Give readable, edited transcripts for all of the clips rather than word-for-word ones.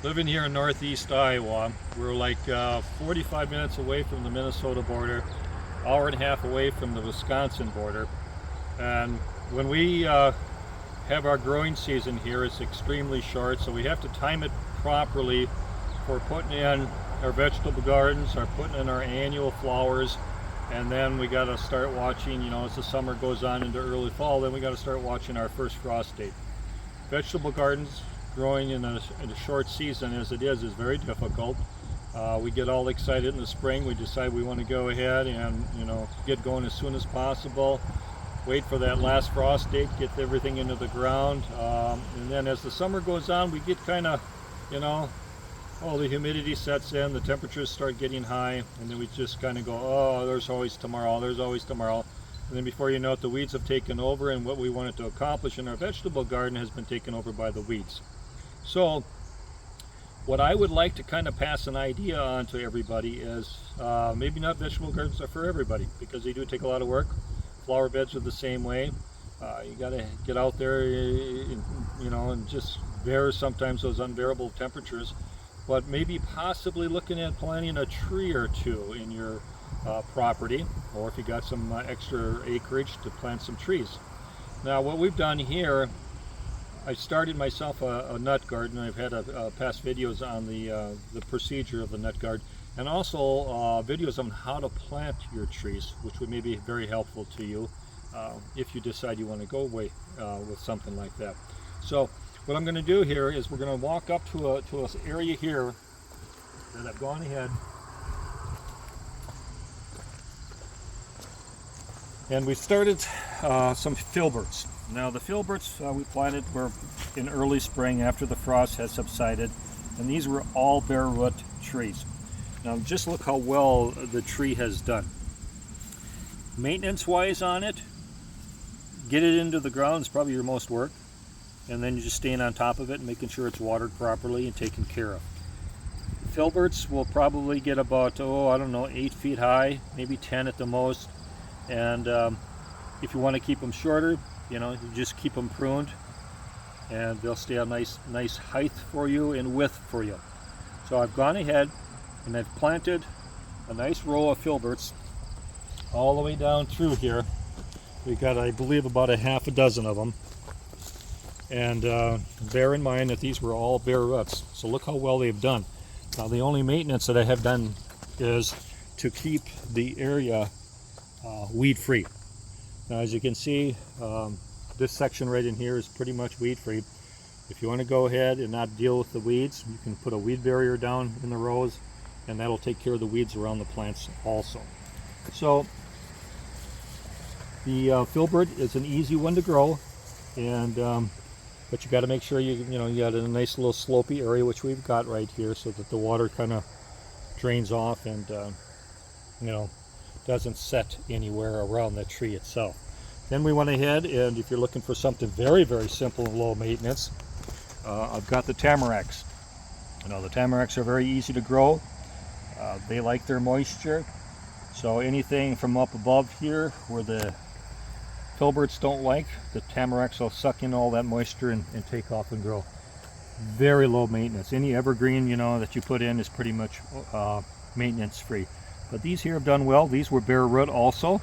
Living here in northeast Iowa, we're like 45 minutes away from the Minnesota border, hour and a half away from the Wisconsin border. And when we have our growing season here, it's extremely short, so we have to time it properly for putting in our vegetable gardens, or putting in our annual flowers, and then we got to start watching, as the summer goes on into early fall, then we got to start watching our first frost date. Vegetable gardens growing in a short season as it is very difficult. We get all excited in the spring. We decide we want to go ahead and get going as soon as possible. Wait for that last frost date, get everything into the ground, and then as the summer goes on, we get kind of, the humidity sets in, the temperatures start getting high, and then we just kind of go, oh, there's always tomorrow, there's always tomorrow. And then before you know it, the weeds have taken over, and what we wanted to accomplish in our vegetable garden has been taken over by the weeds. So what I would like to kind of pass an idea on to everybody is maybe not vegetable gardens are for everybody, because they do take a lot of work. Flower beds are the same way. You got to get out there, and just bear sometimes those unbearable temperatures. But maybe possibly looking at planting a tree or two in your property, or if you got some extra acreage, to plant some trees. Now what we've done here, I started myself a nut garden. I've had past videos on the procedure of the nut garden, and also videos on how to plant your trees, which would maybe be very helpful to you if you decide you want to go away with something like that. So what I'm going to do here is we're going to walk up to an area here that I've gone ahead and we started some filberts. Now the filberts we planted were in early spring after the frost has subsided, and these were all bare root trees. Now just look how well the tree has done. Maintenance wise on it, get it into the ground is probably your most work, and then you're just staying on top of it and making sure it's watered properly and taken care of. Filberts will probably get about 8 feet high, maybe 10 at the most, and if you want to keep them shorter, you just keep them pruned, and they'll stay a nice height for you and width for you. So I've gone ahead and I've planted a nice row of filberts all the way down through here. We got, I believe, about a half a dozen of them, and bear in mind that these were all bare roots. So look how well they've done. Now the only maintenance that I have done is to keep the area weed free. Now as you can see, this section right in here is pretty much weed free. If you want to go ahead and not deal with the weeds, you can put a weed barrier down in the rows, and that'll take care of the weeds around the plants also. So the filbert is an easy one to grow, and but you got to make sure you got a nice little slopey area, which we've got right here, so that the water kind of drains off and doesn't set anywhere around the tree itself. Then we went ahead, and if you're looking for something very, very simple and low maintenance, I've got the tamaracks. The tamaracks are very easy to grow. They like their moisture, so anything from up above here where the filberts don't like, the tamaracks will suck in all that moisture and take off and grow. Very low maintenance. Any evergreen that you put in is pretty much maintenance free. But these here have done well. These were bare root also.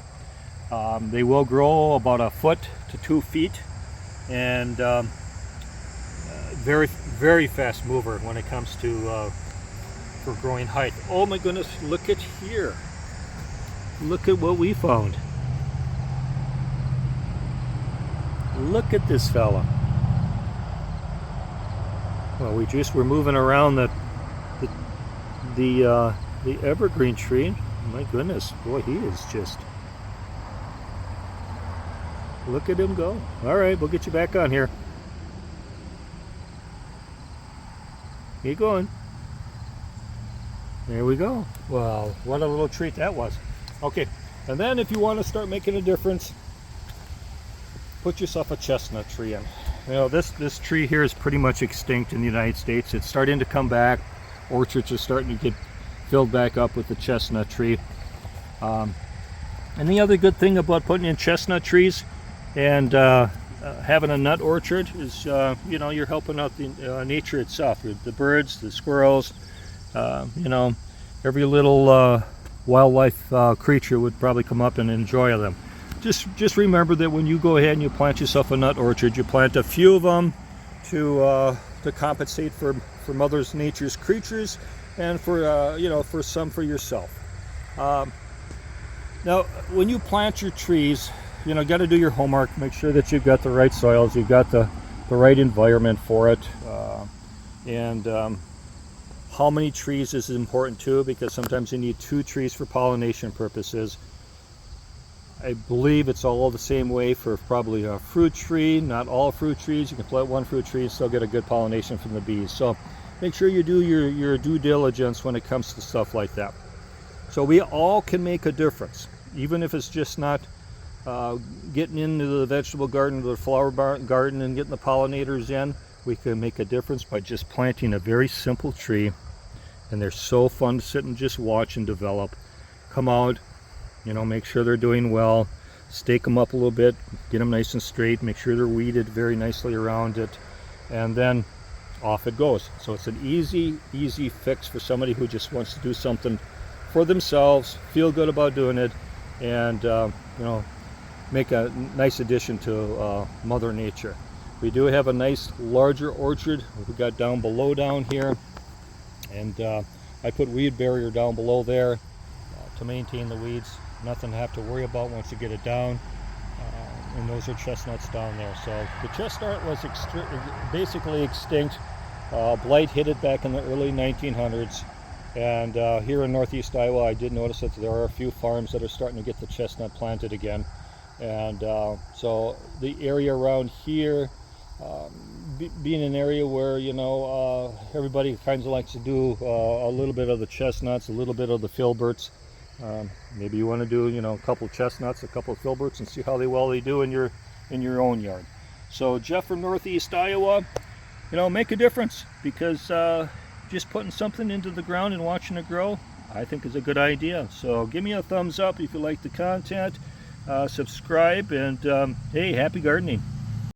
They will grow about 1 foot to 2 feet, and very, very fast mover when it comes to for growing height. Oh my goodness, look at here. Look at what we found. Look at this fella. Well, we just were moving around the evergreen tree. My goodness, boy, he is just, look at him go. All right, we'll get you back on here. Keep going. There we go. Wow, what a little treat that was. Okay, and then if you want to start making a difference, put yourself a chestnut tree in. This tree here is pretty much extinct in the United States. It's starting to come back. Orchards are starting to get filled back up with the chestnut tree. And the other good thing about putting in chestnut trees and having a nut orchard is, you know, you're helping out the nature itself. The birds, the squirrels, you know, every little wildlife creature would probably come up and enjoy them. Just remember that when you go ahead and you plant yourself a nut orchard, you plant a few of them to compensate for Mother Nature's creatures, and for you know, for some for yourself. Now, when you plant your trees, you know, got to do your homework. Make sure that you've got the right soils, you've got the right environment for it, and how many trees is important too, because sometimes you need 2 trees for pollination purposes. I believe it's all the same way for probably a fruit tree. Not all fruit trees. You can plant 1 fruit tree and still get a good pollination from the bees. So make sure you do your due diligence when it comes to stuff like that. So we all can make a difference, even if it's just not getting into the vegetable garden or the flower garden and getting the pollinators in. We can make a difference by just planting a very simple tree, and they're so fun to sit and just watch and develop. Come out, you know, make sure they're doing well, stake them up a little bit, get them nice and straight, make sure they're weeded very nicely around it, and then off it goes. So it's an easy fix for somebody who just wants to do something for themselves, feel good about doing it, and you know, make a nice addition to Mother Nature. We do have a nice larger orchard we got down below down here, and I put weed barrier down below there to maintain the weeds. Nothing to have to worry about once you get it down, and those are chestnuts down there. So the chestnut was basically extinct. Blight hit it back in the early 1900s, and here in northeast Iowa I did notice that there are a few farms that are starting to get the chestnut planted again, and so the area around here, being an area where, you know, everybody kind of likes to do a little bit of the chestnuts, a little bit of the filberts. Maybe you want to do, you know, a couple of chestnuts, a couple of filberts, and see how they do in your own yard. So Jeff from northeast Iowa, you know, make a difference, because just putting something into the ground and watching it grow, I think is a good idea. So give me a thumbs up if you like the content, subscribe, and hey, happy gardening.